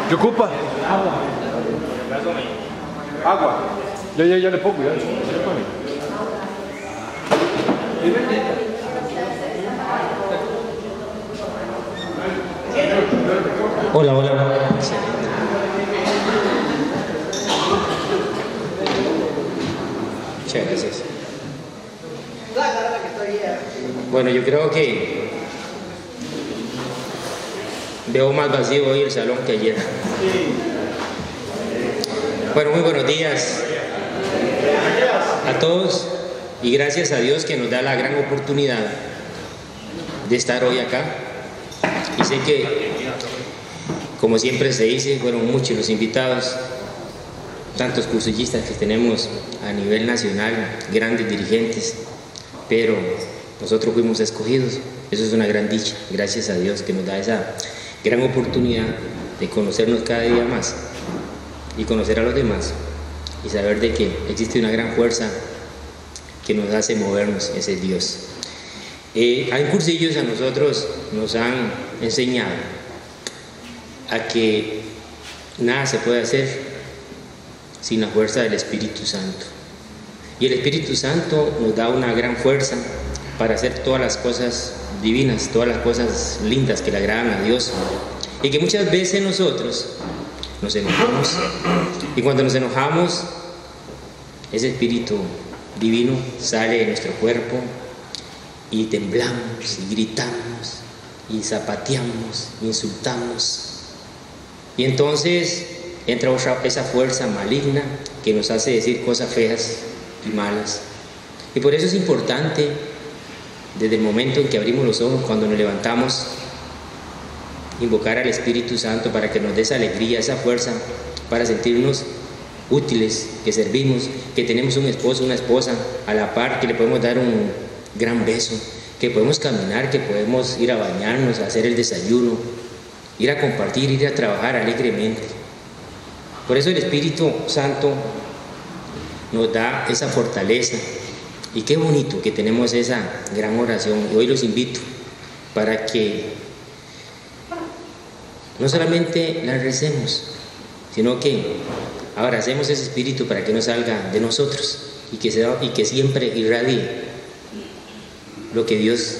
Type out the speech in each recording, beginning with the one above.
¿Qué ocupa? Agua. Agua. Ya le pongo, ya le pongo. Hola, hola. Muchas gracias. Bueno, yo creo que veo más vacío hoy el salón que ayer. Bueno, muy buenos días a todos y gracias a Dios que nos da la gran oportunidad de estar hoy acá. Y sé que, como siempre se dice, fueron muchos los invitados, tantos cursillistas que tenemos a nivel nacional, grandes dirigentes, pero nosotros fuimos escogidos. Eso es una gran dicha, gracias a Dios que nos da esa gran oportunidad de conocernos cada día más y conocer a los demás y saber de que existe una gran fuerza que nos hace movernos, ese es Dios. Hay cursillos a nosotros nos han enseñado a que nada se puede hacer sin la fuerza del Espíritu Santo. Y el Espíritu Santo nos da una gran fuerza para hacer todas las cosas divinas, todas las cosas lindas que le agradan a Dios. Y que muchas veces nosotros nos enojamos. Y cuando nos enojamos, ese Espíritu divino sale de nuestro cuerpo y temblamos y gritamos y zapateamos, insultamos. Y entonces entra esa fuerza maligna que nos hace decir cosas feas y malas. Y por eso es importante, desde el momento en que abrimos los ojos, cuando nos levantamos, invocar al Espíritu Santo para que nos dé esa alegría, esa fuerza, para sentirnos útiles, que servimos, que tenemos un esposo, una esposa a la par, que le podemos dar un gran beso, que podemos caminar, que podemos ir a bañarnos, a hacer el desayuno, ir a compartir, ir a trabajar alegremente. Por eso el Espíritu Santo nos da esa fortaleza. Y qué bonito que tenemos esa gran oración. Y hoy los invito para que no solamente la recemos, sino que abracemos ese Espíritu para que no salga de nosotros y que siempre irradie lo que Dios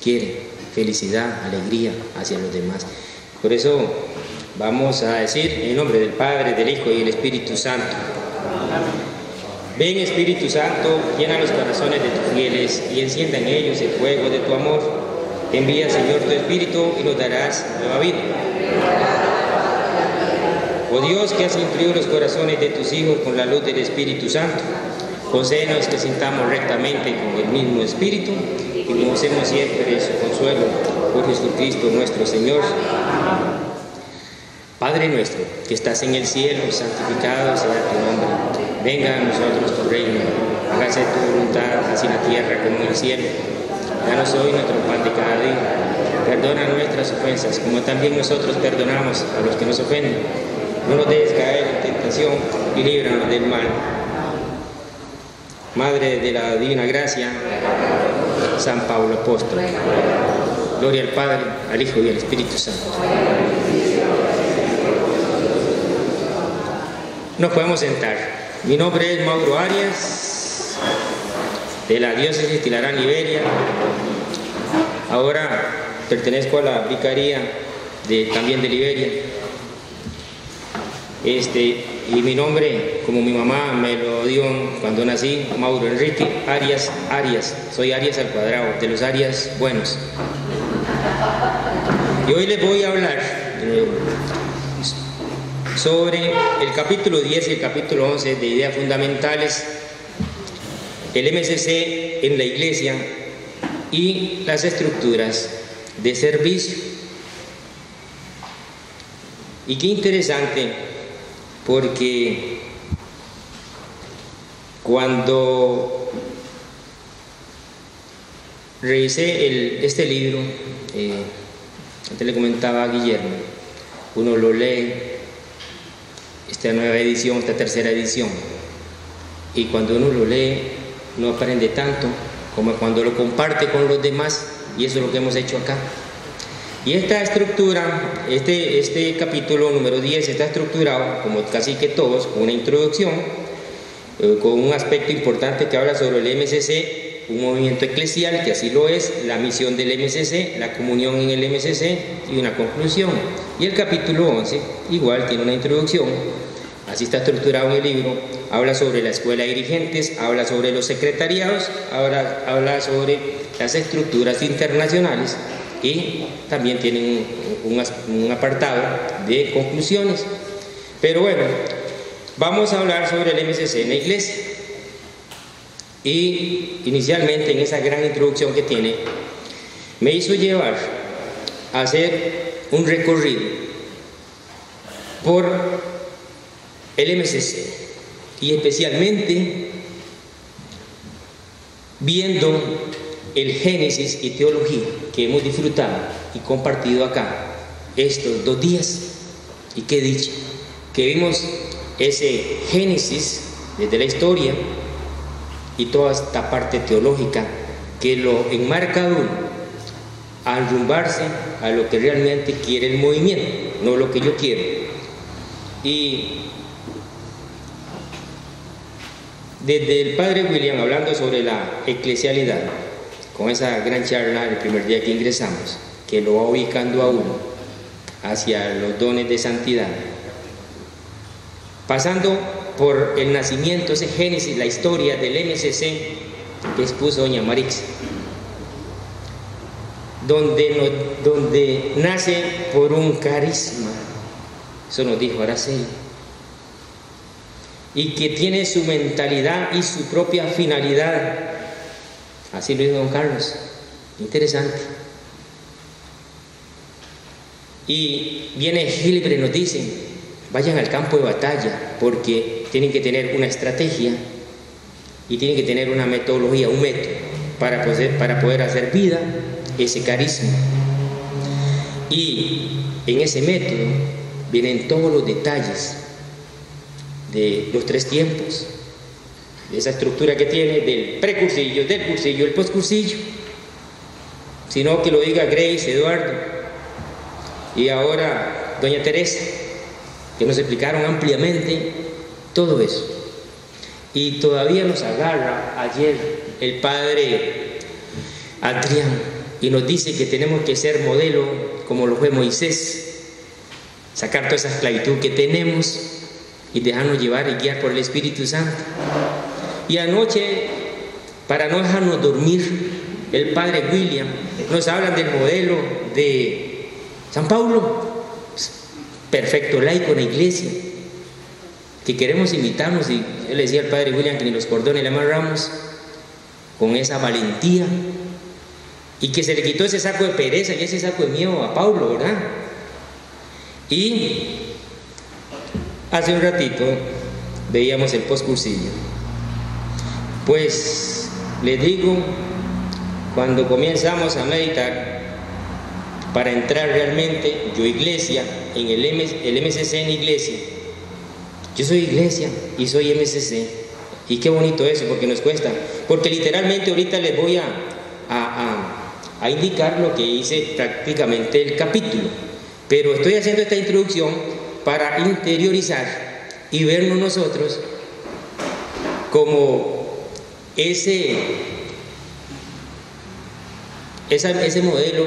quiere, felicidad, alegría hacia los demás. Por eso vamos a decir en el nombre del Padre, del Hijo y del Espíritu Santo. Ven, Espíritu Santo, llena los corazones de tus fieles y encienda en ellos el fuego de tu amor. Envía, Señor, tu Espíritu y nos darás nueva vida. Oh Dios, que has instruido los corazones de tus hijos con la luz del Espíritu Santo, concédenos que sintamos rectamente con el mismo Espíritu y conocemos siempre su consuelo por Jesucristo nuestro Señor. Padre nuestro, que estás en el cielo, santificado sea tu nombre. Venga a nosotros tu reino, hágase tu voluntad, así en la tierra como en el cielo. Danos hoy nuestro pan de cada día. Perdona nuestras ofensas, como también nosotros perdonamos a los que nos ofenden. No nos dejes caer en tentación y líbranos del mal. Madre de la Divina Gracia, San Pablo Apóstol. Gloria al Padre, al Hijo y al Espíritu Santo. Nos podemos sentar. Mi nombre es Mauro Arias, de la diócesis Tilarán Liberia. Ahora pertenezco a la vicaría también de Liberia. Y mi nombre, como mi mamá me lo dio cuando nací, Mauro Enrique Arias Arias. Soy Arias al cuadrado, de los Arias buenos. Y hoy les voy a hablar sobre el capítulo 10 y el capítulo 11 de Ideas Fundamentales, el MCC en la Iglesia y las estructuras de servicio. Y qué interesante, porque cuando revisé este libro, antes le comentaba a Guillermo, uno lo lee, esta nueva edición, esta tercera edición, y cuando uno lo lee no aprende tanto como cuando lo comparte con los demás, y eso es lo que hemos hecho acá. Y esta estructura, este capítulo número 10 está estructurado, como casi que todos, con una introducción, con un aspecto importante que habla sobre el MCC, un movimiento eclesial, que así lo es, la misión del MCC, la comunión en el MCC y una conclusión. Y el capítulo 11 igual tiene una introducción, así está estructurado en el libro, habla sobre la escuela de dirigentes, habla sobre los secretariados, habla sobre las estructuras internacionales y también tienen un apartado de conclusiones. Pero bueno, vamos a hablar sobre el MCC en la iglesia. Y inicialmente en esa gran introducción que tiene, me hizo llevar a hacer un recorrido por el MCC y especialmente viendo el génesis y teología que hemos disfrutado y compartido acá estos 2 días. Y qué dicha que vimos ese génesis desde la historia y toda esta parte teológica que lo enmarca uno a arrumbarse a lo que realmente quiere el movimiento, no lo que yo quiero. Y desde el padre William, hablando sobre la eclesialidad, con esa gran charla el primer día que ingresamos, que lo va ubicando a uno hacia los dones de santidad, pasando por el nacimiento, ese génesis, la historia del MCC que expuso doña Marix, donde nace por un carisma, eso nos dijo Araceli, y que tiene su mentalidad y su propia finalidad, así lo dijo don Carlos, interesante. Y viene Gilbre, nos dice, vayan al campo de batalla, porque tienen que tener una estrategia y tienen que tener una metodología, un método, para poder hacer vida ese carisma. Y en ese método vienen todos los detalles de los 3 tiempos, de esa estructura que tiene del precursillo, del cursillo, el postcursillo, sino que lo diga Grace, Eduardo y ahora doña Teresa, que nos explicaron ampliamente todo eso. Y todavía nos agarra ayer el padre Adrián y nos dice que tenemos que ser modelo como lo fue Moisés, sacar toda esa esclavitud que tenemos y dejarnos llevar y guiar por el Espíritu Santo. Y anoche, para no dejarnos dormir, el padre William nos habla del modelo de San Pablo, perfecto laico en la iglesia, que queremos imitarnos. Y él le decía al padre William que ni los cordones le amarramos, con esa valentía, y que se le quitó ese saco de pereza y ese saco de miedo a Pablo, ¿verdad? Y hace un ratito veíamos el postcursillo. Pues les digo, cuando comenzamos a meditar, para entrar realmente, yo iglesia, en el MCC en iglesia, yo soy iglesia y soy MCC, y qué bonito eso, porque nos cuesta, porque literalmente ahorita les voy a indicar lo que hice prácticamente el capítulo, pero estoy haciendo esta introducción para interiorizar y vernos nosotros como ese modelo,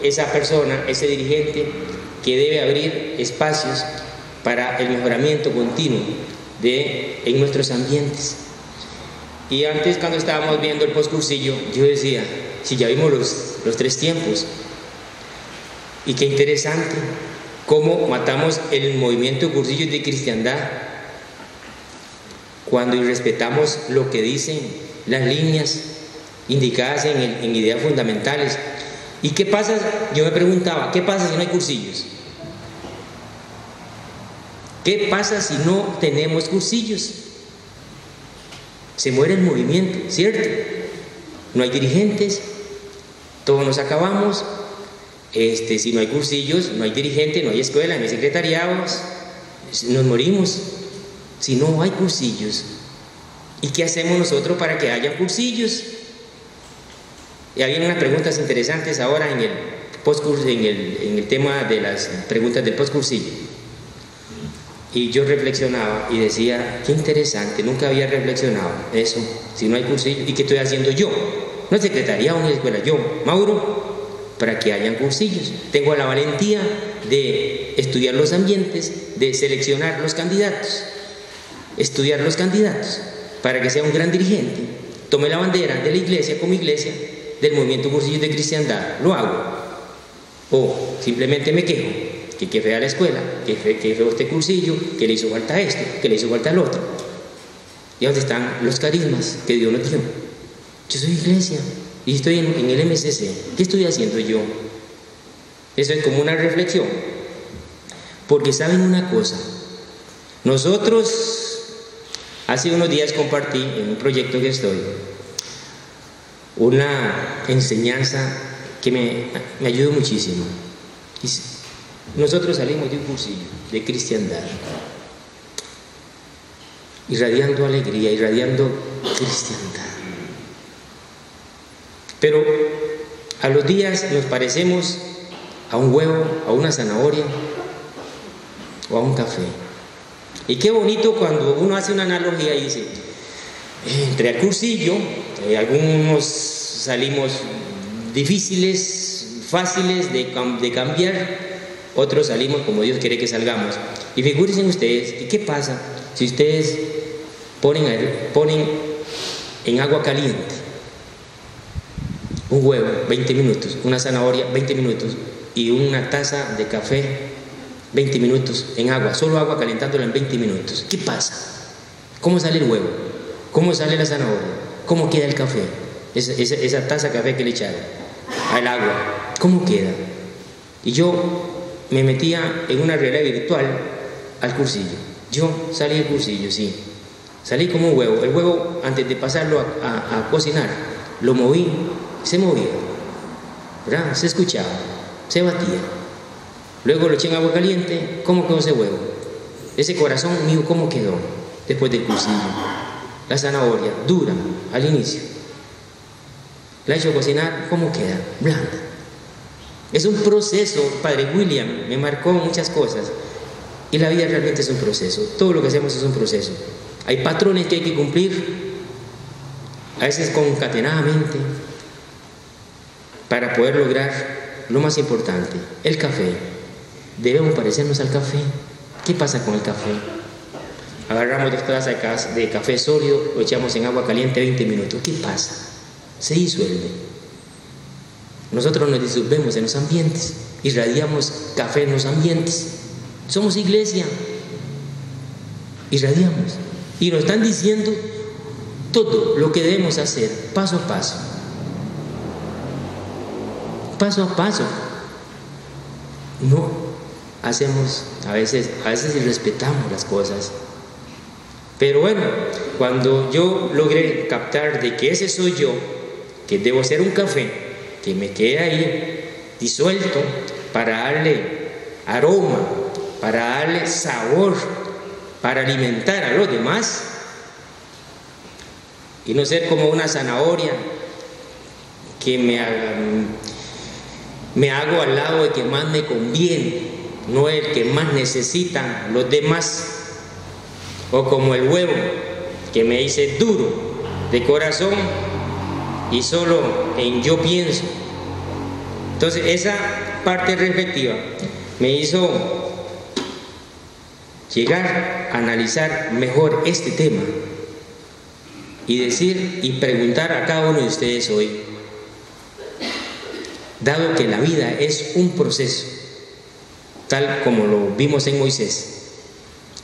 esa persona, ese dirigente que debe abrir espacios para el mejoramiento continuo en nuestros ambientes. Y antes, cuando estábamos viendo el postcursillo, yo decía, si ya vimos los 3 tiempos, y qué interesante cómo matamos el movimiento de cursillos de cristiandad cuando irrespetamos lo que dicen las líneas indicadas en ideas fundamentales. ¿Y qué pasa? Yo me preguntaba, ¿qué pasa si no hay cursillos? ¿Qué pasa si no tenemos cursillos? Se muere el movimiento, ¿cierto? No hay dirigentes, todos nos acabamos. Si no hay cursillos, no hay dirigentes, no hay escuela, no hay secretariados, nos morimos si no hay cursillos. ¿Y qué hacemos nosotros para que haya cursillos? Y había unas preguntas interesantes ahora en el tema de las preguntas del postcursillo. Y yo reflexionaba y decía, qué interesante, nunca había reflexionado eso, si no hay cursillo, ¿y qué estoy haciendo yo? No es secretariado ni escuela, yo, Mauro, para que hayan cursillos. Tengo la valentía de estudiar los ambientes, de seleccionar los candidatos, estudiar los candidatos, para que sea un gran dirigente. Tome la bandera de la iglesia como iglesia del movimiento Cursillos de Cristiandad, lo hago. O simplemente me quejo, que fea la escuela, que feo este cursillo, que le hizo falta esto, que le hizo falta el otro. ¿Y dónde están los carismas que Dios nos dio? Yo soy iglesia y estoy en el MCC. ¿Qué estoy haciendo yo? Eso es como una reflexión. Porque saben una cosa, nosotros hace unos días compartí en un proyecto que estoy una enseñanza que me ayudó muchísimo. Nosotros salimos de un cursillo de cristiandad, irradiando alegría, irradiando cristiandad. Pero a los días nos parecemos a un huevo, a una zanahoria o a un café. Y qué bonito cuando uno hace una analogía y dice, entre al cursillo, algunos salimos difíciles, fáciles de cambiar, otros salimos como Dios quiere que salgamos. Y figúrense ustedes, ¿qué pasa si ustedes ponen en agua caliente un huevo 20 minutos, una zanahoria 20 minutos y una taza de café 20 minutos en agua, solo agua calentándola en 20 minutos? ¿Qué pasa? ¿Cómo sale el huevo? ¿Cómo sale la zanahoria? ¿Cómo queda el café? Esa taza de café que le echaron al agua, ¿cómo queda? Y yo me metía en una realidad virtual al cursillo. Yo salí del cursillo, sí. Salí como un huevo. El huevo, antes de pasarlo a cocinar, lo moví, se movía, ¿verdad? Se escuchaba, se batía. Luego lo eché en agua caliente. ¿Cómo quedó ese huevo? Ese corazón mío, ¿cómo quedó después del cursillo? La zanahoria, dura al inicio. La he hecho cocinar, ¿cómo queda? Blanda. Es un proceso. Padre William me marcó muchas cosas. Y la vida realmente es un proceso. Todo lo que hacemos es un proceso. Hay patrones que hay que cumplir, a veces concatenadamente, para poder lograr lo más importante, el café. Debemos parecernos al café. ¿Qué pasa con el café? Agarramos 2 tazas de café sólido, lo echamos en agua caliente 20 minutos. ¿Qué pasa? Se disuelve. Nosotros nos disolvemos en los ambientes, irradiamos café en los ambientes. Somos iglesia, irradiamos. Y nos están diciendo todo lo que debemos hacer, paso a paso. Paso a paso. No hacemos, a veces irrespetamos las cosas. Pero bueno, cuando yo logré captar de que ese soy yo, que debo ser un café, que me quede ahí disuelto para darle aroma, para darle sabor, para alimentar a los demás, y no ser como una zanahoria que me hago al lado de que más me conviene, no el que más necesitan los demás, o como el huevo que me hice duro de corazón y solo en yo pienso. Entonces esa parte reflexiva me hizo llegar a analizar mejor este tema y decir y preguntar a cada uno de ustedes hoy, dado que la vida es un proceso, tal como lo vimos en Moisés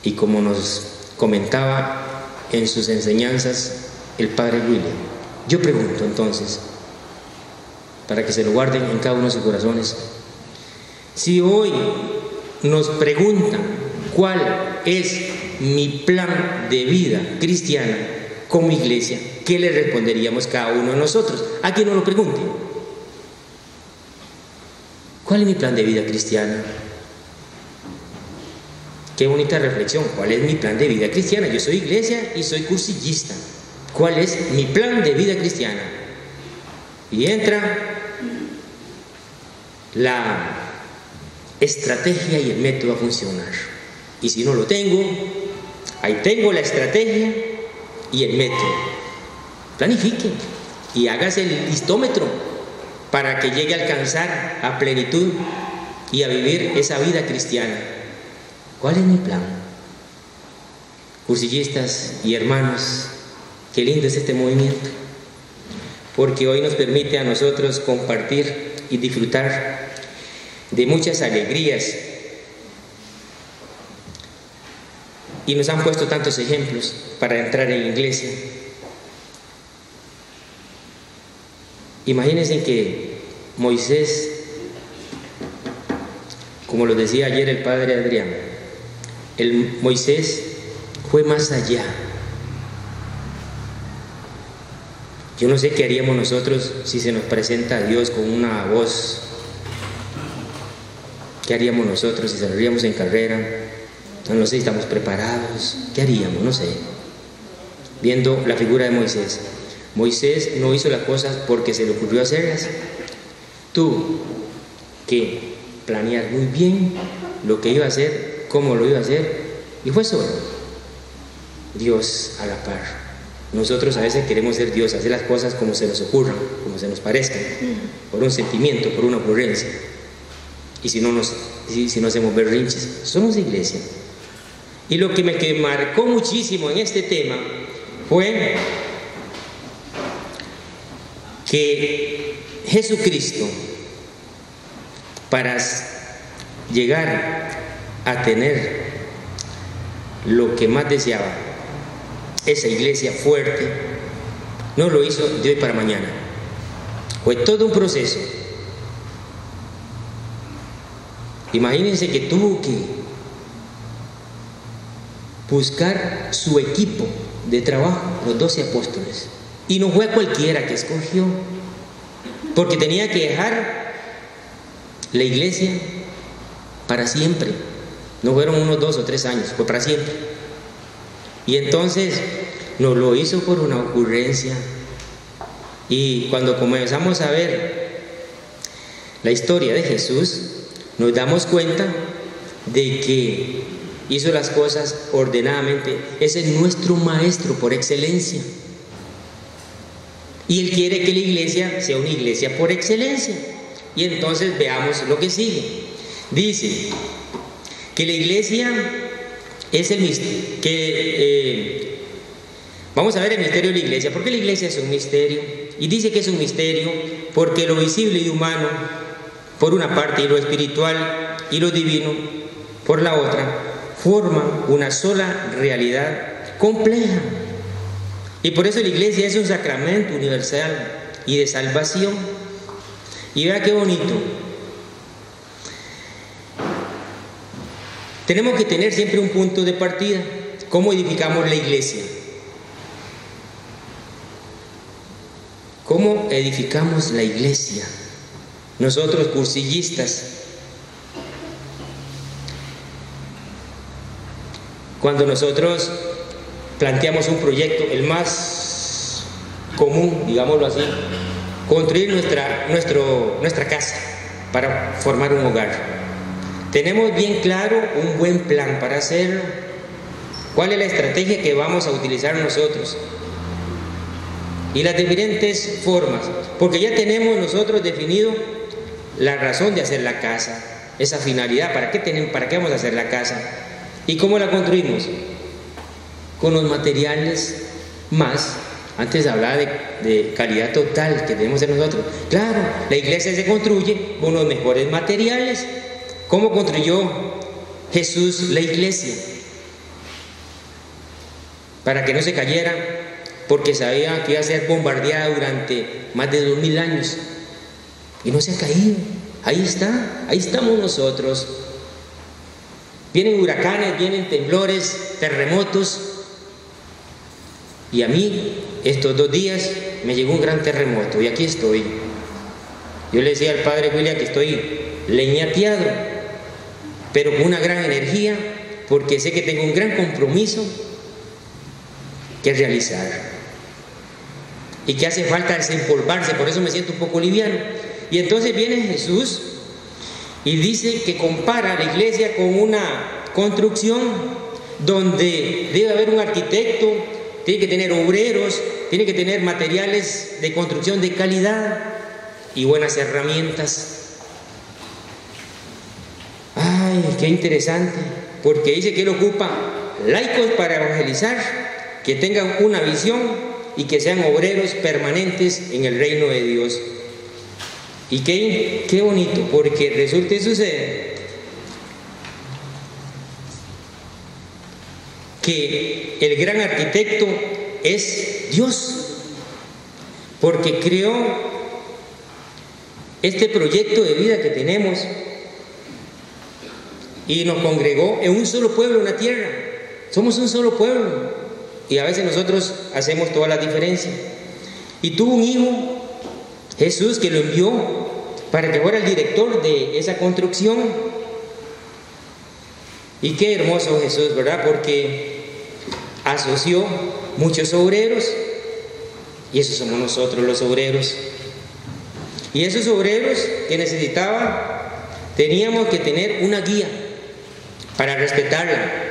y como nos comentaba en sus enseñanzas el Padre William, yo pregunto entonces, para que se lo guarden en cada uno de sus corazones, si hoy nos preguntan cuál es mi plan de vida cristiana como iglesia, ¿qué le responderíamos cada uno de nosotros? A quien nos lo pregunte. ¿Cuál es mi plan de vida cristiana? Qué bonita reflexión. ¿Cuál es mi plan de vida cristiana? Yo soy iglesia y soy cursillista. ¿Cuál es mi plan de vida cristiana? Y entra la estrategia y el método a funcionar. Y si no lo tengo, ahí tengo la estrategia y el método. Planifique y hágase el listómetro para que llegue a alcanzar a plenitud y a vivir esa vida cristiana. ¿Cuál es mi plan? Cursillistas y hermanos, qué lindo es este movimiento, porque hoy nos permite a nosotros compartir y disfrutar de muchas alegrías, y nos han puesto tantos ejemplos para entrar en la iglesia. Imagínense que Moisés, como lo decía ayer el padre Adrián, Moisés fue más allá. Yo no sé qué haríamos nosotros si se nos presenta a Dios con una voz. ¿Qué haríamos nosotros si saldríamos en carrera? No sé si estamos preparados. ¿Qué haríamos? No sé. Viendo la figura de Moisés. Moisés no hizo las cosas porque se le ocurrió hacerlas. Tuvo que planear muy bien lo que iba a hacer, cómo lo iba a hacer, y fue solo. Dios a la par. Nosotros a veces queremos ser Dios, hacer las cosas como se nos ocurran, como se nos parezcan, por un sentimiento, por una ocurrencia. Y si no hacemos berrinches, somos iglesia. Y lo que me marcó muchísimo en este tema fue que Jesucristo, para llegar a tener lo que más deseaba, esa iglesia fuerte, no lo hizo de hoy para mañana. Fue todo un proceso. Imagínense que tuvo que buscar su equipo de trabajo, los 12 apóstoles. Y no fue a cualquiera que escogió, porque tenía que dejar la iglesia para siempre. No fueron unos 2 o 3 años, fue para siempre. Y entonces no lo hizo por una ocurrencia. Y cuando comenzamos a ver la historia de Jesús, nos damos cuenta de que hizo las cosas ordenadamente. Ese es nuestro maestro por excelencia. Y Él quiere que la iglesia sea una iglesia por excelencia. Y entonces veamos lo que sigue. Dice que la iglesia es el misterio. Vamos a ver el misterio de la iglesia. ¿Por qué la iglesia es un misterio? Y dice que es un misterio porque lo visible y humano por una parte, y lo espiritual y lo divino por la otra, forman una sola realidad compleja. Y por eso la iglesia es un sacramento universal y de salvación. Y vea qué bonito. Tenemos que tener siempre un punto de partida. ¿Cómo edificamos la iglesia? ¿Cómo edificamos la iglesia? Nosotros, cursillistas, cuando nosotros planteamos un proyecto, el más común, digámoslo así, construir nuestra casa para formar un hogar. Tenemos bien claro un buen plan para hacerlo. ¿Cuál es la estrategia que vamos a utilizar nosotros? Y las diferentes formas, porque ya tenemos nosotros definido la razón de hacer la casa, esa finalidad, ¿para qué vamos a hacer la casa? ¿Y cómo la construimos? Con los materiales más. Antes hablaba de calidad total que debemos hacer nosotros. Claro, la iglesia se construye con los mejores materiales. ¿Cómo construyó Jesús la iglesia? Para que no se cayera, porque sabía que iba a ser bombardeada durante más de 2000 años. Y no se ha caído. Ahí está, ahí estamos nosotros. Vienen huracanes, vienen temblores, terremotos. Y a mí, estos 2 días, me llegó un gran terremoto y aquí estoy. Yo le decía al padre William que estoy leñateado, pero con una gran energía, porque sé que tengo un gran compromiso que realizar. Y que hace falta desempolvarse, por eso me siento un poco liviano. Y entonces viene Jesús Y dice que compara la iglesia con una construcción donde debe haber un arquitecto, tiene que tener obreros, tiene que tener materiales de construcción de calidad y buenas herramientas. Ay, qué interesante, porque dice que él ocupa laicos para evangelizar, que tengan una visión y que sean obreros permanentes en el reino de Dios. Y qué bonito, porque resulta y sucede que el gran arquitecto es Dios, porque creó este proyecto de vida que tenemos y nos congregó en un solo pueblo en la tierra. Somos un solo pueblo y a veces nosotros hacemos toda la diferencia. Y tuvo un hijo, Jesús, que lo envió para que fuera el director de esa construcción. Y qué hermoso Jesús, ¿verdad? Porque asoció muchos obreros, y esos somos nosotros los obreros. Y esos obreros que necesitaban, teníamos que tener una guía para respetarla.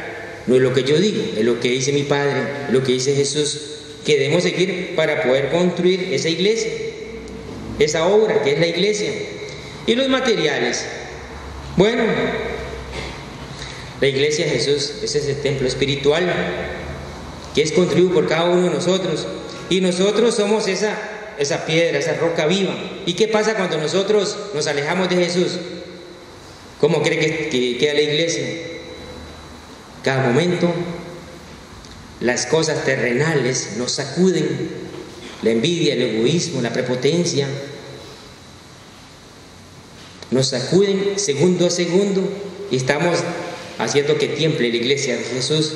No es lo que yo digo, es lo que dice mi Padre, lo que dice Jesús, que debemos seguir para poder construir esa iglesia, esa obra que es la iglesia. Y los materiales, bueno, la iglesia de Jesús es ese templo espiritual que es construido por cada uno de nosotros, y nosotros somos esa piedra, esa roca viva. ¿Y qué pasa cuando nosotros nos alejamos de Jesús? ¿Cómo cree que queda la iglesia? Cada momento las cosas terrenales nos sacuden, la envidia, el egoísmo, la prepotencia, nos sacuden segundo a segundo y estamos haciendo que tiemble la iglesia de Jesús.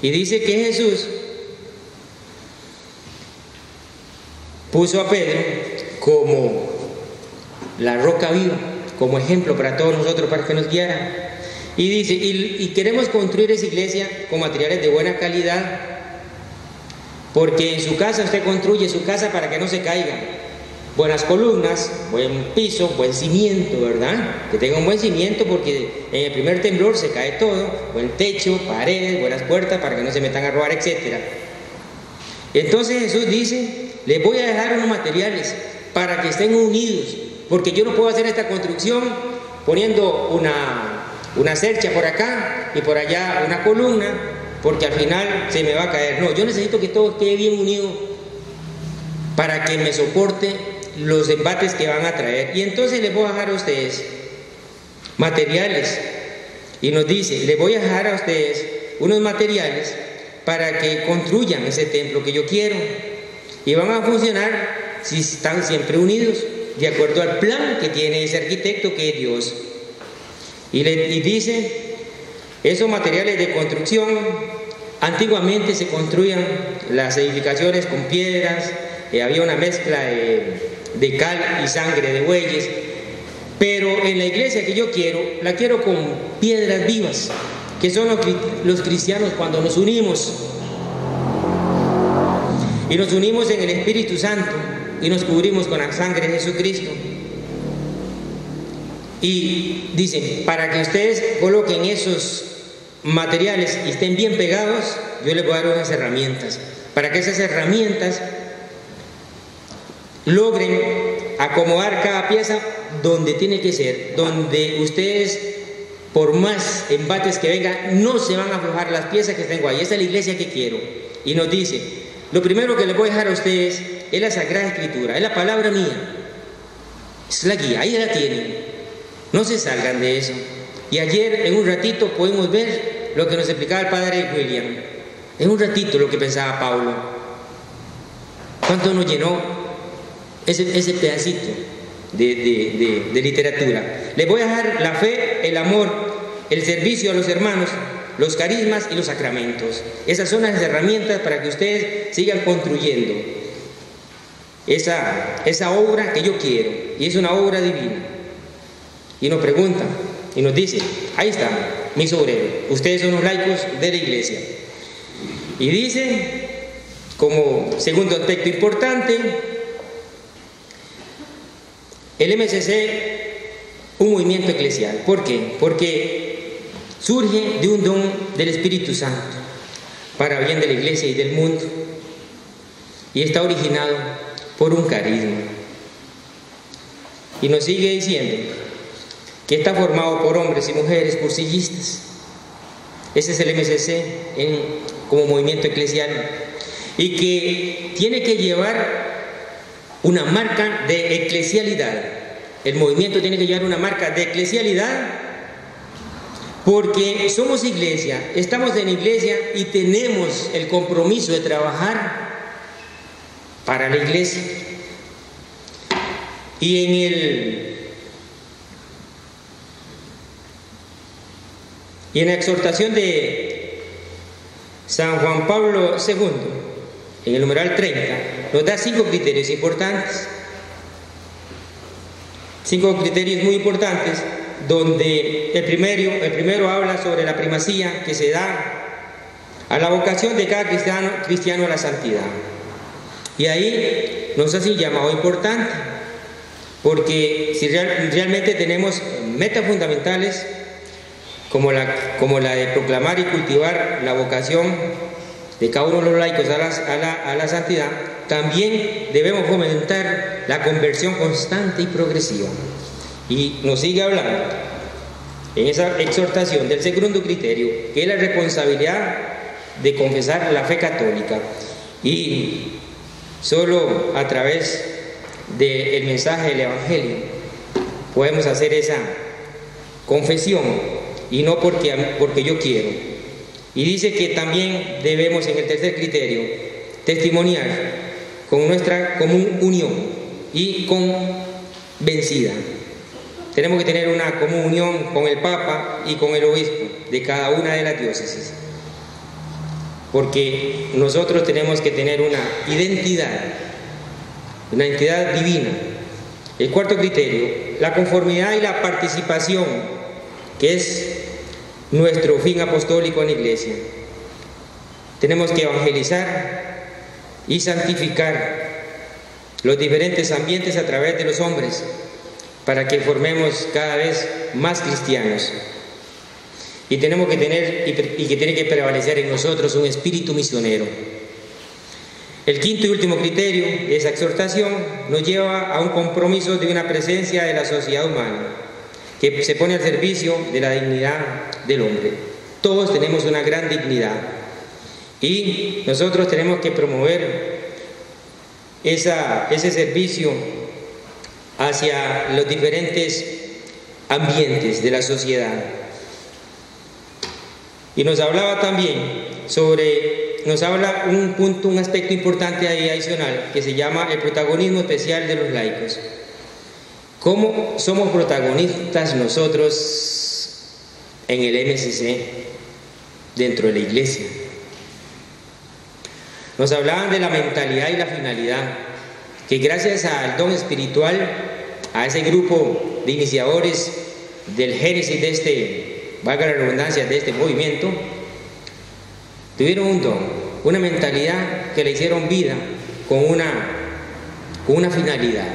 Y dice que Jesús puso a Pedro como la roca viva, como ejemplo para todos nosotros, para que nos guiara. Y dice, y queremos construir esa iglesia con materiales de buena calidad, porque en su casa usted construye su casa para que no se caiga. Buenas columnas, buen piso, buen cimiento, ¿verdad? Que tenga un buen cimiento, porque en el primer temblor se cae todo. Buen techo, paredes, buenas puertas para que no se metan a robar, etc. Entonces Jesús dice, les voy a dejar unos materiales para que estén unidos, porque yo no puedo hacer esta construcción poniendo una cercha por acá y por allá una columna, porque al final se me va a caer. No, yo necesito que todo quede bien unido para que me soporte los embates que van a traer. Y entonces les voy a dejar a ustedes materiales, y nos dice, les voy a dejar a ustedes unos materiales para que construyan ese templo que yo quiero, y van a funcionar si están siempre unidos, de acuerdo al plan que tiene ese arquitecto que es Dios. Y dice, esos materiales de construcción, antiguamente se construían las edificaciones con piedras, había una mezcla de cal y sangre de bueyes, pero en la iglesia que yo quiero, la quiero con piedras vivas, que son los cristianos cuando nos unimos, y nos unimos en el Espíritu Santo, y nos cubrimos con la sangre de Jesucristo. Y dicen, para que ustedes coloquen esos materiales y estén bien pegados, yo les voy a dar unas herramientas, para que esas herramientas logren acomodar cada pieza donde tiene que ser, donde ustedes, por más embates que vengan, no se van a aflojar las piezas que tengo ahí. Esa es la iglesia que quiero. Y nos dice, lo primero que les voy a dejar a ustedes es la Sagrada Escritura, es la palabra mía, es la guía, ahí la tienen. No se salgan de eso. Y ayer, en un ratito, podemos ver lo que nos explicaba el padre William. En un ratito lo que pensaba Pablo. ¿Cuánto nos llenó ese pedacito de literatura? Les voy a dejar la fe, el amor, el servicio a los hermanos, los carismas y los sacramentos. Esas son las herramientas para que ustedes sigan construyendo esa obra que yo quiero. Y es una obra divina. Y nos preguntan y nos dicen, ahí están mis obreros, ustedes son los laicos de la iglesia. Y dice, como segundo aspecto importante, el MCC un movimiento eclesial. ¿Por qué? Porque surge de un don del Espíritu Santo para bien de la iglesia y del mundo, y está originado por un carisma. Y nos sigue diciendo que está formado por hombres y mujeres cursillistas. Ese es el MCC como movimiento eclesial, y que tiene que llevar una marca de eclesialidad. El movimiento tiene que llevar una marca de eclesialidad porque somos iglesia, estamos en iglesia y tenemos el compromiso de trabajar para la iglesia. Y en la exhortación de San Juan Pablo II, en el numeral 30, nos da 5 criterios importantes. 5 criterios muy importantes, donde el primero habla sobre la primacía que se da a la vocación de cada cristiano a la santidad. Y ahí nos hace un llamado importante, porque si realmente tenemos metas fundamentales como la de proclamar y cultivar la vocación de cada uno de los laicos a la santidad, también debemos fomentar la conversión constante y progresiva. Y nos sigue hablando en esa exhortación del segundo criterio, que es la responsabilidad de confesar la fe católica, y solo a través del mensaje del Evangelio podemos hacer esa confesión, y no porque yo quiero. Y dice que también debemos, en el tercer criterio, testimoniar con nuestra común unión y convencida. Tenemos que tener una común unión con el Papa y con el obispo de cada una de las diócesis, porque nosotros tenemos que tener una identidad divina. El cuarto criterio, la conformidad y la participación, que es nuestro fin apostólico en la iglesia. Tenemos que evangelizar y santificar los diferentes ambientes a través de los hombres, para que formemos cada vez más cristianos. Y tenemos que tener, y que tiene que prevalecer en nosotros, un espíritu misionero. El quinto y último criterio de esa exhortación nos lleva a un compromiso de una presencia de la sociedad humana que se pone al servicio de la dignidad del hombre. Todos tenemos una gran dignidad y nosotros tenemos que promover ese servicio hacia los diferentes ambientes de la sociedad. Y nos hablaba también un aspecto importante ahí adicional, que se llama el protagonismo especial de los laicos. ¿Cómo somos protagonistas nosotros en el MCC dentro de la iglesia? Nos hablaban de la mentalidad y la finalidad, que gracias al don espiritual, a ese grupo de iniciadores del génesis de valga la redundancia, de este movimiento, tuvieron un don, una mentalidad que le hicieron vida con una finalidad: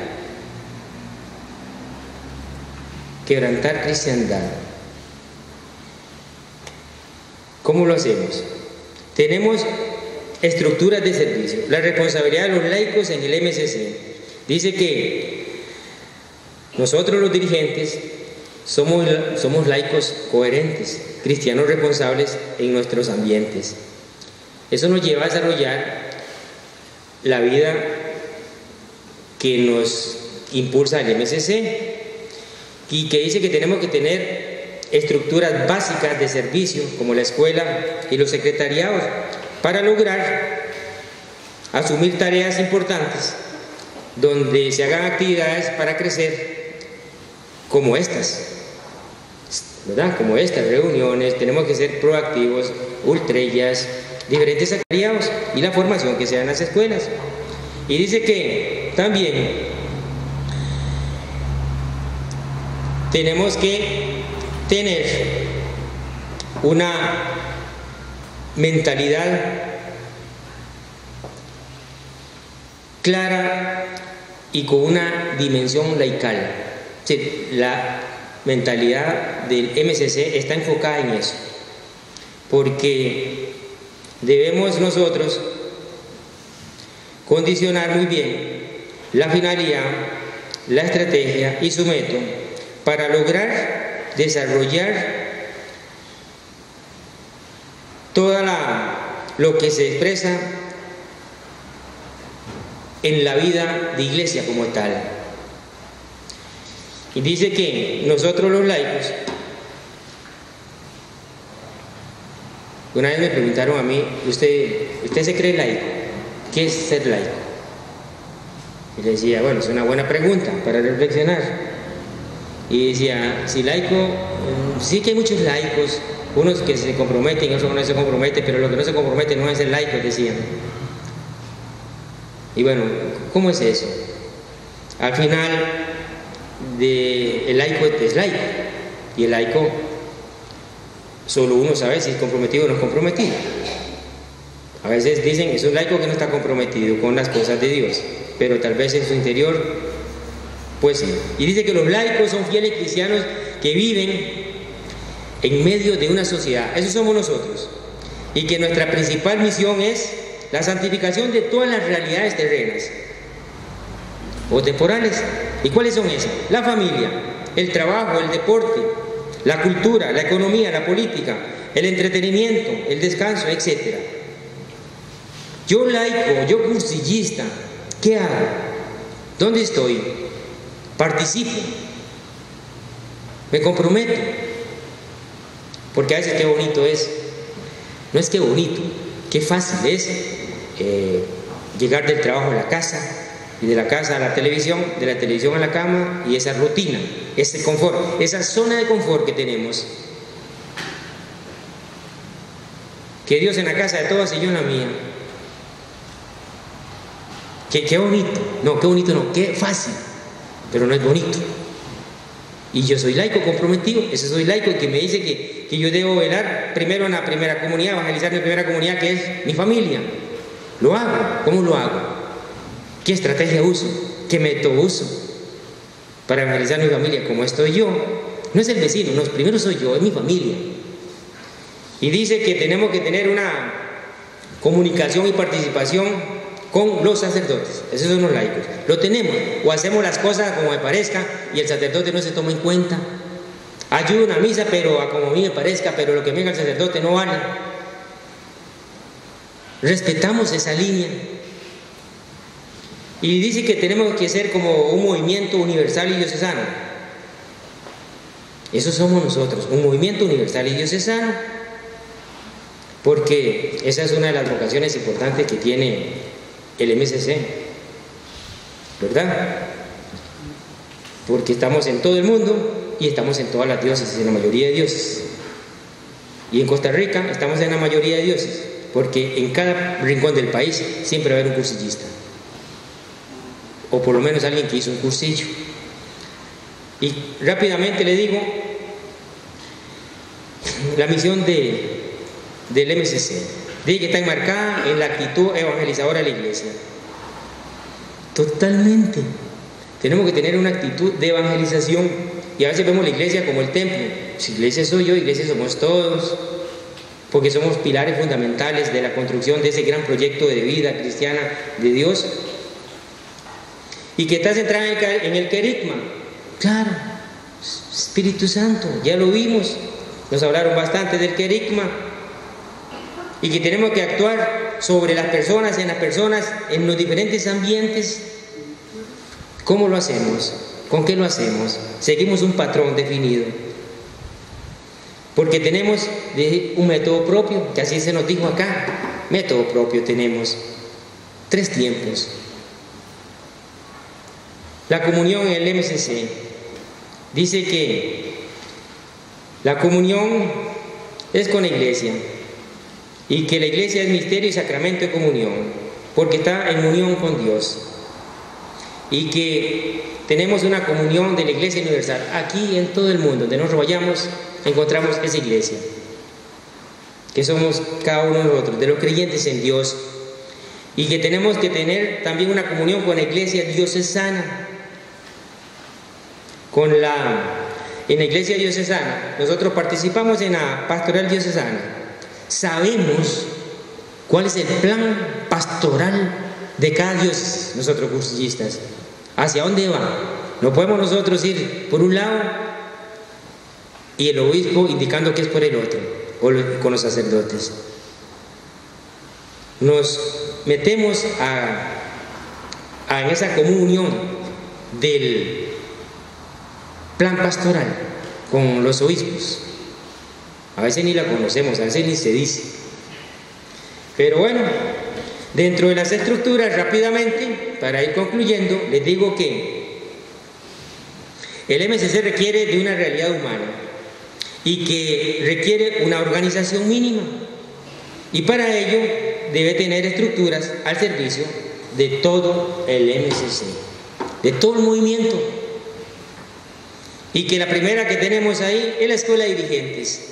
quebrantar cristiandad. ¿Cómo lo hacemos? Tenemos estructuras de servicio. La responsabilidad de los laicos en el MCC dice que nosotros los dirigentes somos laicos coherentes, cristianos responsables en nuestros ambientes. Eso nos lleva a desarrollar la vida que nos impulsa el MCC, y que dice que tenemos que tener estructuras básicas de servicio como la escuela y los secretariados para lograr asumir tareas importantes donde se hagan actividades para crecer como estas, ¿verdad? Como estas reuniones. Tenemos que ser proactivos, ultrellas, diferentes secretariados y la formación que se da en las escuelas. Y dice que también tenemos que tener una mentalidad clara y con una dimensión laical. La mentalidad del MCC está enfocada en eso, porque debemos nosotros condicionar muy bien la finalidad, la estrategia y su método para lograr desarrollar lo que se expresa en la vida de iglesia como tal. Y dice que nosotros los laicos, una vez me preguntaron a mí, ¿usted se cree laico? ¿Qué es ser laico? Y le decía, bueno, es una buena pregunta para reflexionar. Y decía, si laico, sí que hay muchos laicos, unos que se comprometen, otros no se comprometen, pero lo que no se compromete no es ser laico, decían. Y bueno, ¿cómo es eso? Al final, el laico es laico, y el laico solo uno sabe si es comprometido o no es comprometido. A veces dicen, es un laico que no está comprometido con las cosas de Dios, pero tal vez en su interior, pues sí. Y dice que los laicos son fieles cristianos que viven en medio de una sociedad, esos somos nosotros, y que nuestra principal misión es la santificación de todas las realidades terrenas o temporales. ¿Y cuáles son esas? La familia, el trabajo, el deporte, la cultura, la economía, la política, el entretenimiento, el descanso, etc. Yo laico, yo cursillista, ¿qué hago? ¿Dónde estoy? Participo, me comprometo, porque a veces qué bonito es, no es qué bonito, qué fácil es llegar del trabajo a la casa, y de la casa a la televisión, de la televisión a la cama, y esa rutina, ese confort, esa zona de confort que tenemos. Que Dios en la casa de todas y yo en la mía. Qué bonito, no, qué bonito no, qué fácil, pero no es bonito. Y yo soy laico comprometido, ese soy laico que me dice que yo debo velar primero en la primera comunidad, evangelizar mi primera comunidad, que es mi familia. Lo hago. ¿Cómo lo hago? ¿Qué estrategia uso? ¿Qué método uso para evangelizar mi familia? Como estoy yo, no es el vecino, no, primero soy yo, es mi familia. Y dice que tenemos que tener una comunicación y participación con los sacerdotes, esos son los laicos. Lo tenemos, o hacemos las cosas como me parezca y el sacerdote no se toma en cuenta. Ayudo a una misa, pero a como a mí me parezca, pero lo que venga el sacerdote no vale. Respetamos esa línea. Y dice que tenemos que ser como un movimiento universal y diocesano. Eso somos nosotros, un movimiento universal y diocesano, porque esa es una de las vocaciones importantes que tiene el MCC, ¿verdad? Porque estamos en todo el mundo y estamos en todas las diócesis, en la mayoría de diócesis. Y en Costa Rica estamos en la mayoría de diócesis, porque en cada rincón del país siempre va a haber un cursillista, o por lo menos alguien que hizo un cursillo. Y rápidamente le digo la misión del MCC. Dice que está enmarcada en la actitud evangelizadora de la iglesia. Totalmente. Tenemos que tener una actitud de evangelización. Y a veces vemos la iglesia como el templo. Si iglesia soy yo, iglesia somos todos, porque somos pilares fundamentales de la construcción de ese gran proyecto de vida cristiana de Dios. Y que está centrada en el querigma. Claro, Espíritu Santo, ya lo vimos. Nos hablaron bastante del querigma. Y que tenemos que actuar sobre las personas, en los diferentes ambientes. ¿Cómo lo hacemos? ¿Con qué lo hacemos? Seguimos un patrón definido. Porque tenemos un método propio, que así se nos dijo acá. Método propio tenemos. 3 tiempos. La comunión en el MCC dice que la comunión es con la iglesia. Y que la iglesia es misterio y sacramento de comunión, porque está en unión con Dios. Y que tenemos una comunión de la iglesia universal. Aquí en todo el mundo, donde nosotros vayamos, encontramos esa iglesia. Que somos cada uno de nosotros, de los creyentes en Dios. Y que tenemos que tener también una comunión con la iglesia diocesana, con la en la iglesia diocesana, nosotros participamos en la pastoral diocesana, sabemos cuál es el plan pastoral de cada diócesis, nosotros cursillistas, hacia dónde va. No podemos nosotros ir por un lado y el obispo indicando que es por el otro, o con los sacerdotes. Nos metemos en esa comunión del plan pastoral con los obispos. A veces ni la conocemos, a veces ni se dice. Pero bueno, dentro de las estructuras, rápidamente, para ir concluyendo, les digo que el MCC requiere de una realidad humana y que requiere una organización mínima, y para ello debe tener estructuras al servicio de todo el MCC, de todo el movimiento, y que la primera que tenemos ahí es la escuela de dirigentes.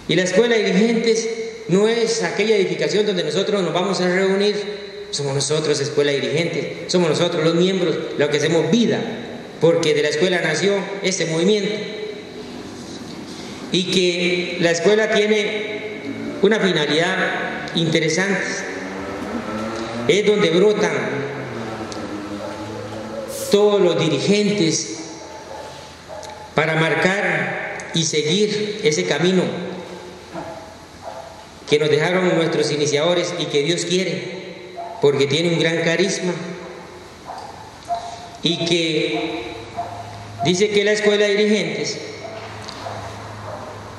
Y la escuela de dirigentes no es aquella edificación donde nosotros nos vamos a reunir, somos nosotros escuela de dirigentes, somos nosotros los miembros los que hacemos vida, porque de la escuela nació este movimiento, y que la escuela tiene una finalidad interesante, es donde brotan todos los dirigentes para marcar y seguir ese camino que nos dejaron nuestros iniciadores y que Dios quiere, porque tiene un gran carisma, y que dice que la escuela de dirigentes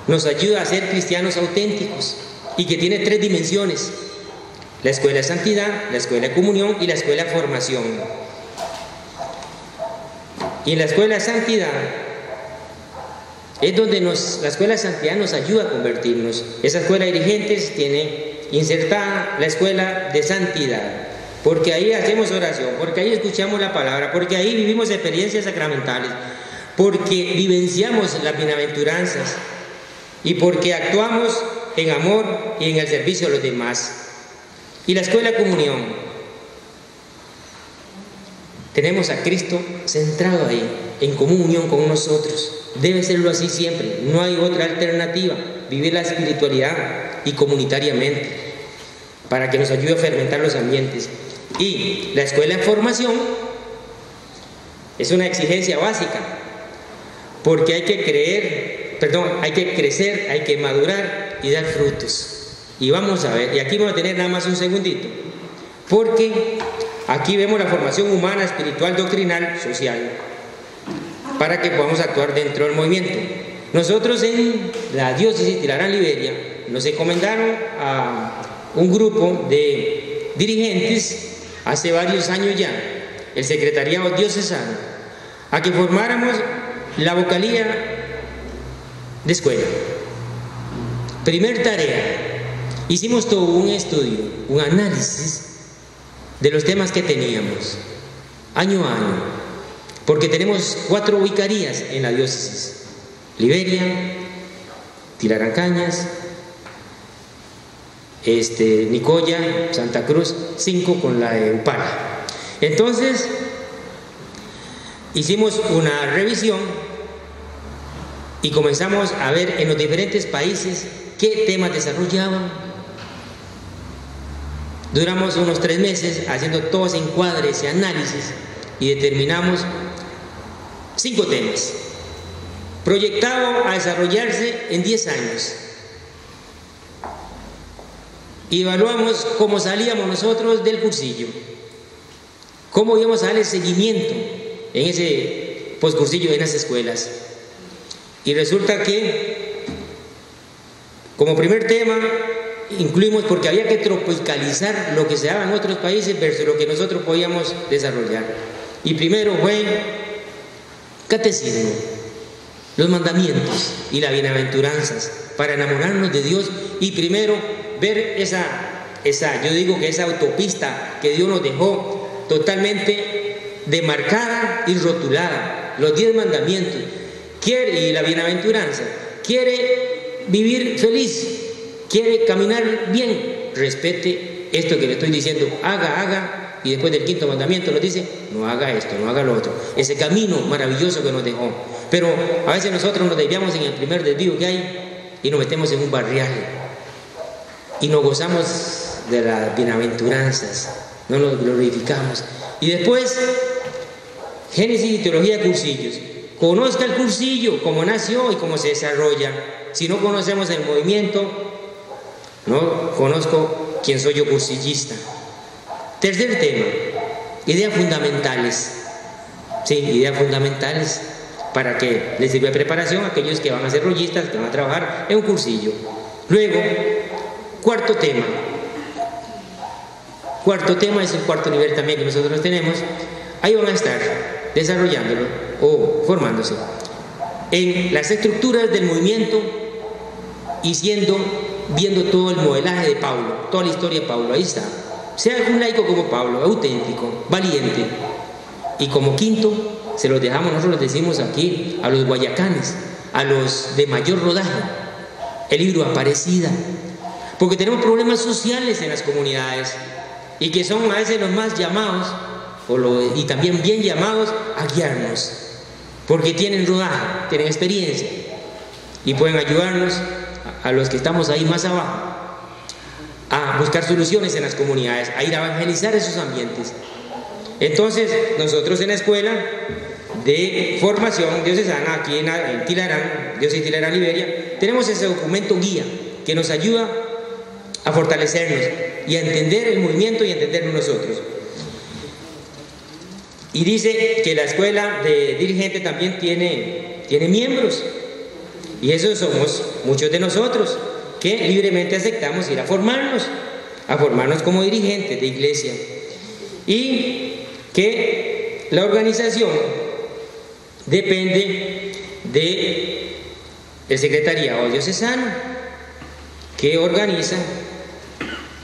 nos ayuda a ser cristianos auténticos, y que tiene 3 dimensiones: la escuela de santidad, la escuela de comunión y la escuela de formación. Y en la escuela de santidad es donde la escuela de santidad nos ayuda a convertirnos. Esa escuela de dirigentes tiene insertada la escuela de santidad, porque ahí hacemos oración, porque ahí escuchamos la palabra, porque ahí vivimos experiencias sacramentales, porque vivenciamos las bienaventuranzas y porque actuamos en amor y en el servicio a los demás. Y la escuela de comunión, tenemos a Cristo centrado ahí, en comunión con nosotros. Debe serlo así siempre, no hay otra alternativa, vivir la espiritualidad y comunitariamente, para que nos ayude a fermentar los ambientes. Y la escuela de formación es una exigencia básica, porque hay que crecer, hay que madurar y dar frutos. Y vamos a ver, y aquí vamos a tener nada más un segundito, porque aquí vemos la formación humana, espiritual, doctrinal, social, para que podamos actuar dentro del movimiento. Nosotros en la diócesis de Tilarán, Liberia, nos encomendaron a un grupo de dirigentes hace varios años ya, el secretariado diocesano, a que formáramos la vocalía de escuela. Primer tarea, hicimos todo un estudio, un análisis de los temas que teníamos año a año, porque tenemos 4 vicarías en la diócesis: Liberia, Tilarán Cañas, Nicoya, Santa Cruz, 5 con la de Upala. Entonces hicimos una revisión y comenzamos a ver en los diferentes países qué temas desarrollaban. Duramos unos 3 meses haciendo todo ese encuadre, ese análisis, y determinamos 5 temas proyectados a desarrollarse en 10 años. Y evaluamos cómo salíamos nosotros del cursillo, cómo íbamos a darle seguimiento en ese poscursillo, en las escuelas. Y resulta que como primer tema incluimos, porque había que tropicalizar lo que se daba en otros países versus lo que nosotros podíamos desarrollar. Y primero fue catecismo, los mandamientos y las bienaventuranzas, para enamorarnos de Dios y primero ver yo digo que esa autopista que Dios nos dejó totalmente demarcada y rotulada, los 10 mandamientos, y la bienaventuranza, quiere vivir feliz, quiere caminar bien, respete esto que le estoy diciendo, haga, y después del 5.º mandamiento nos dice, no haga esto, no haga lo otro, ese camino maravilloso que nos dejó. Pero a veces nosotros nos desviamos en el primer desvío que hay y nos metemos en un barrial y nos gozamos de las bienaventuranzas, no nos glorificamos. Y después, Génesis y teología de cursillos. Conozca el cursillo, cómo nació y cómo se desarrolla. Si no conocemos el movimiento, no conozco quién soy yo cursillista. Tercer tema, ideas fundamentales. Sí, ideas fundamentales para que les sirva de preparación a aquellos que van a ser rollistas, que van a trabajar en un cursillo. Luego, cuarto tema. Cuarto tema es el cuarto nivel también que nosotros tenemos. Ahí van a estar desarrollándolo o formándose en las estructuras del movimiento y viendo todo el modelaje de Pablo, toda la historia de Pablo. Ahí está. Sea un laico como Pablo, auténtico, valiente. Y como quinto, se los dejamos, nosotros les decimos aquí a los guayacanes, a los de mayor rodaje, el libro Aparecida, porque tenemos problemas sociales en las comunidades y que son a veces los más llamados y también bien llamados a guiarnos, porque tienen rodaje, tienen experiencia y pueden ayudarnos a los que estamos ahí más abajo a buscar soluciones en las comunidades, a ir a evangelizar esos ambientes. Entonces, nosotros en la escuela de formación diocesana, aquí en Tilarán, Diócesis Tilarán, Liberia, tenemos ese documento guía que nos ayuda a fortalecernos y a entender el movimiento y a entendernos nosotros. Y dice que la escuela de dirigentes también tiene miembros, y esos somos muchos de nosotros que libremente aceptamos ir a formarnos como dirigentes de iglesia, y que la organización depende del secretariado diocesano, que organiza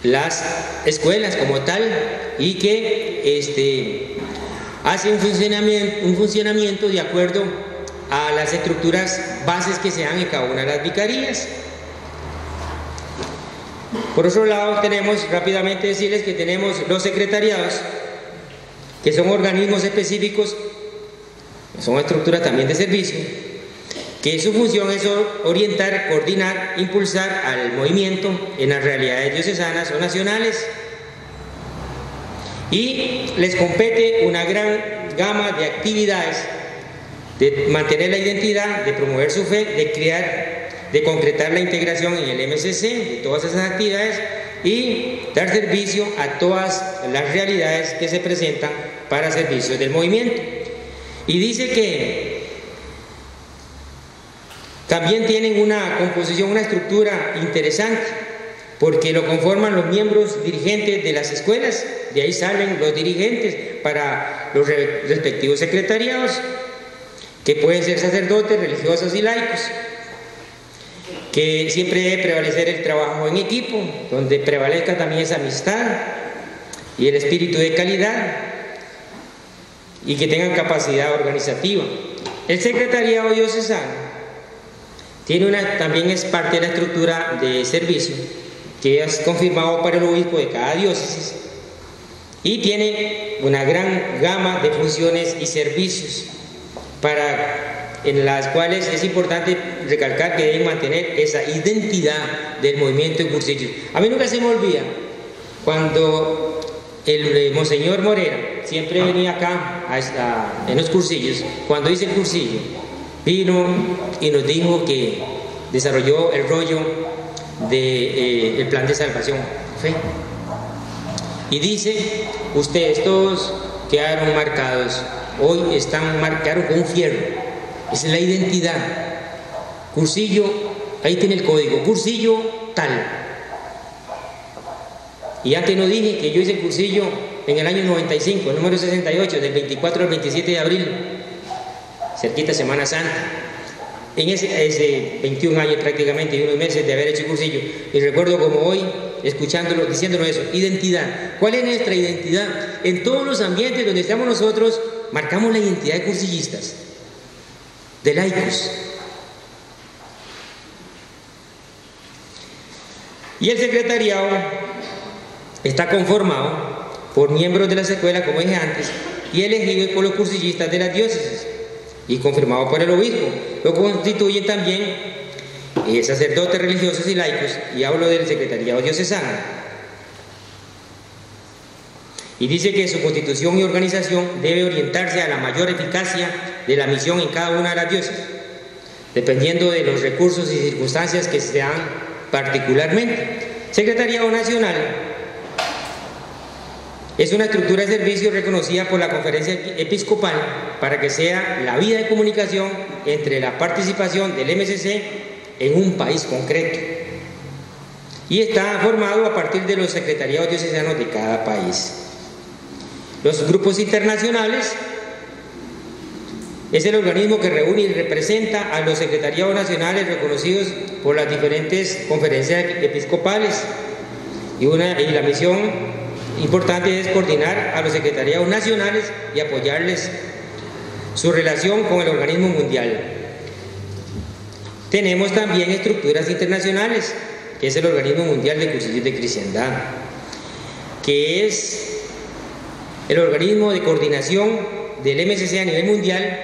las escuelas como tal y que hace un funcionamiento de acuerdo a las estructuras bases que se dan en cada una de las vicarías. Por otro lado, tenemos, rápidamente decirles que tenemos los secretariados, que son organismos específicos, son estructuras también de servicio, que su función es orientar, coordinar, impulsar al movimiento en las realidades diocesanas o nacionales, y les compete una gran gama de actividades de mantener la identidad, de promover su fe, de crear, de concretar la integración en el MCC, de todas esas actividades, y dar servicio a todas las realidades que se presentan para servicios del movimiento. Y dice que también tienen una composición, una estructura interesante, porque lo conforman los miembros dirigentes de las escuelas, de ahí salen los dirigentes para los respectivos secretariados, que pueden ser sacerdotes, religiosos y laicos, que siempre debe prevalecer el trabajo en equipo, donde prevalezca también esa amistad y el espíritu de calidad, y que tengan capacidad organizativa. El secretariado diocesano también es parte de la estructura de servicio que es confirmado para el obispo de cada diócesis, y tiene una gran gama de funciones y servicios en las cuales es importante recalcar que deben mantener esa identidad del movimiento en cursillos. A mí nunca se me olvida cuando el Monseñor Morera siempre venía acá en los cursillos. Cuando hice el cursillo, vino y nos dijo que desarrolló el rollo del plan de salvación, fe, y dice: ustedes todos quedaron marcados, hoy quedaron con un fierro. Esa es la identidad. Cursillo, ahí tiene el código, cursillo tal. Y antes no dije que yo hice el cursillo en el año 95, el número 68, del 24 al 27 de abril, cerquita Semana Santa. En ese 21 años prácticamente y unos meses de haber hecho el cursillo, y recuerdo como hoy, escuchándolo, diciéndonos eso: identidad. ¿Cuál es nuestra identidad? En todos los ambientes donde estamos nosotros, marcamos la identidad de cursillistas, de laicos. Y el secretariado está conformado por miembros de las escuelas, como dije antes, y elegidos por los cursillistas de las diócesis. y confirmado por el obispo. Lo constituyen también sacerdotes religiosos y laicos, y hablo del secretariado diocesano. Y dice que su constitución y organización debe orientarse a la mayor eficacia de la misión en cada una de las diócesis, dependiendo de los recursos y circunstancias que se dan particularmente. Secretariado Nacional es una estructura de servicio reconocida por la Conferencia Episcopal para que sea la vía de comunicación entre la participación del MCC en un país concreto, y está formado a partir de los secretariados diocesanos de cada país. Los grupos internacionales es el organismo que reúne y representa a los secretariados nacionales reconocidos por las diferentes conferencias episcopales, y la misión importante es coordinar a los secretariados nacionales y apoyarles su relación con el organismo mundial. Tenemos también estructuras internacionales, que es el Organismo Mundial de Cursillos de Cristiandad, que es el organismo de coordinación del MCC a nivel mundial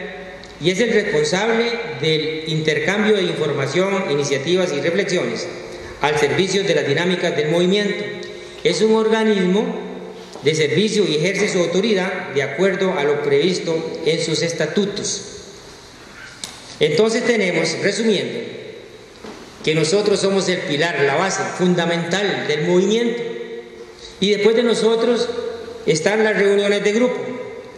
y es el responsable del intercambio de información, iniciativas y reflexiones al servicio de las dinámicas del movimiento. Es un organismo de servicio y ejerce su autoridad de acuerdo a lo previsto en sus estatutos. Entonces tenemos, resumiendo, que nosotros somos el pilar, la base fundamental del movimiento, y después de nosotros están las reuniones de grupo.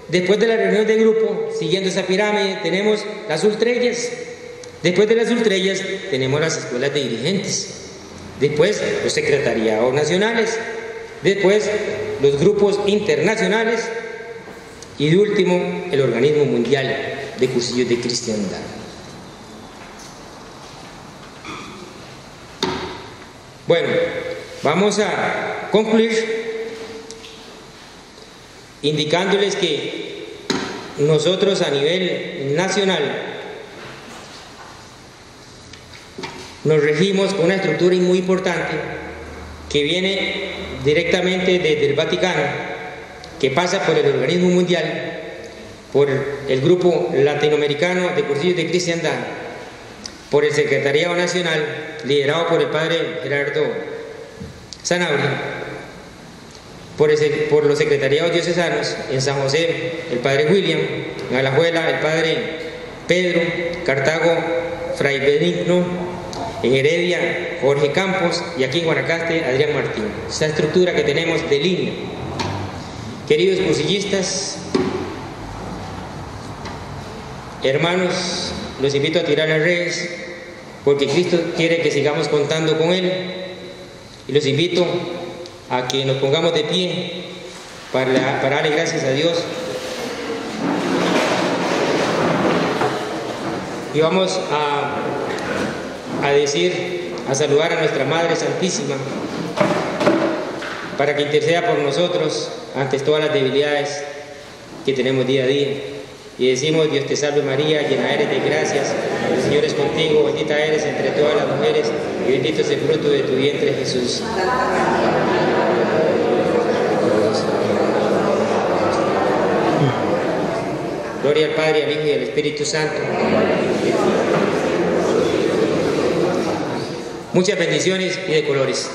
Después de las reuniones de grupo, siguiendo esa pirámide, tenemos las ultrellas. Después de las ultrellas tenemos las escuelas de dirigentes. Después los secretariados nacionales. Después los grupos internacionales. Y de último, el Organismo Mundial de Cursillos de Cristiandad. Bueno, vamos a concluir indicándoles que nosotros a nivel nacional nos regimos con una estructura muy importante que viene directamente desde el Vaticano, que pasa por el Organismo Mundial, por el Grupo Latinoamericano de Cursillos de Cristiandad, por el Secretariado Nacional, liderado por el Padre Gerardo Sanabria, por los secretariados diocesanos. En San José, el Padre William; en Alajuela, el Padre Pedro; Cartago, Fray Benigno; en Heredia, Jorge Campos; y aquí en Guanacaste, Adrián Martín. Esta estructura que tenemos de línea. Queridos cursillistas, hermanos, los invito a tirar las redes, porque Cristo quiere que sigamos contando con Él, y los invito a que nos pongamos de pie para darle gracias a Dios. Y vamos a saludar a nuestra Madre Santísima para que interceda por nosotros ante todas las debilidades que tenemos día a día. Y decimos: Dios te salve María, llena eres de gracias, el Señor es contigo, bendita eres entre todas las mujeres, y bendito es el fruto de tu vientre, Jesús. Gloria al Padre, al Hijo y al Espíritu Santo. Muchas bendiciones y de colores.